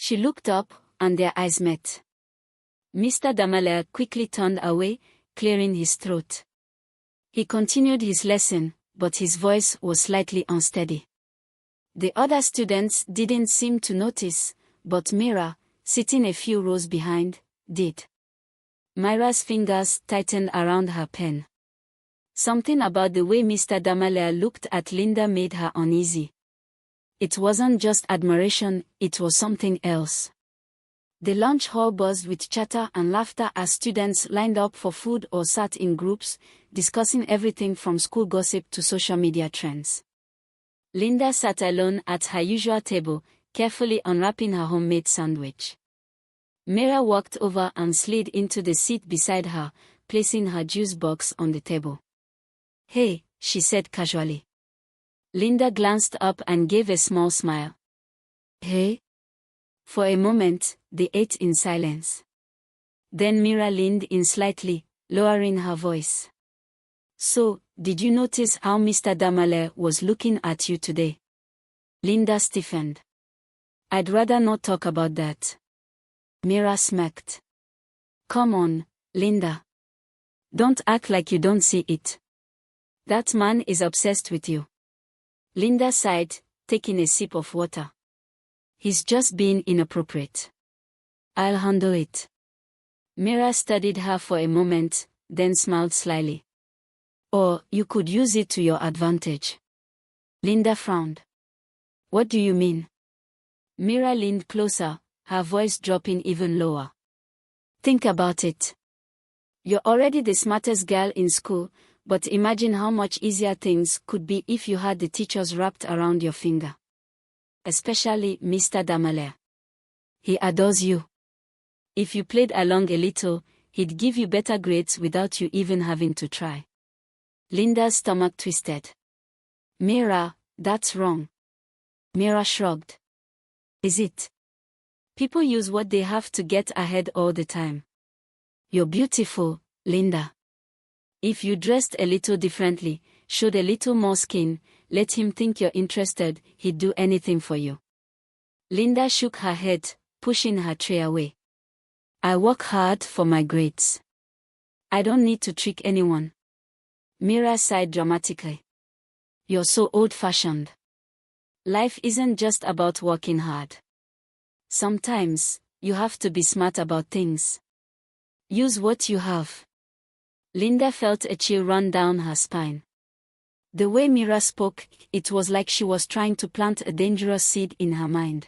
She looked up, and their eyes met. Mr. Damale quickly turned away, clearing his throat. He continued his lesson, but his voice was slightly unsteady. The other students didn't seem to notice, but Mira, sitting a few rows behind, did. Myra's fingers tightened around her pen. Something about the way Mr. Damale looked at Linda made her uneasy. It wasn't just admiration, it was something else. The lunch hall buzzed with chatter and laughter as students lined up for food or sat in groups, discussing everything from school gossip to social media trends. Linda sat alone at her usual table, carefully unwrapping her homemade sandwich. Mira walked over and slid into the seat beside her, placing her juice box on the table. "Hey," she said casually. Linda glanced up and gave a small smile. "Hey?" For a moment, they ate in silence. Then Mira leaned in slightly, lowering her voice. "So, did you notice how Mr. Damale was looking at you today?" Linda stiffened. "I'd rather not talk about that." Mira smirked. "Come on, Linda. Don't act like you don't see it. That man is obsessed with you." Linda sighed, taking a sip of water. "He's just being inappropriate. I'll handle it." Mira studied her for a moment, then smiled slyly. "Or, you could use it to your advantage." Linda frowned. "What do you mean?" Mira leaned closer, her voice dropping even lower. "Think about it. You're already the smartest girl in school, but imagine how much easier things could be if you had the teachers wrapped around your finger. Especially Mr. Damale. He adores you. If you played along a little, he'd give you better grades without you even having to try." Linda's stomach twisted. "Mira, that's wrong." Mira shrugged. "Is it? People use what they have to get ahead all the time. You're beautiful, Linda. If you dressed a little differently, showed a little more skin, let him think you're interested, he'd do anything for you." Linda shook her head, pushing her tray away. "I work hard for my grades. I don't need to trick anyone." Mira sighed dramatically. "You're so old-fashioned. Life isn't just about working hard. Sometimes, you have to be smart about things. Use what you have." Linda felt a chill run down her spine. The way Mira spoke, it was like she was trying to plant a dangerous seed in her mind.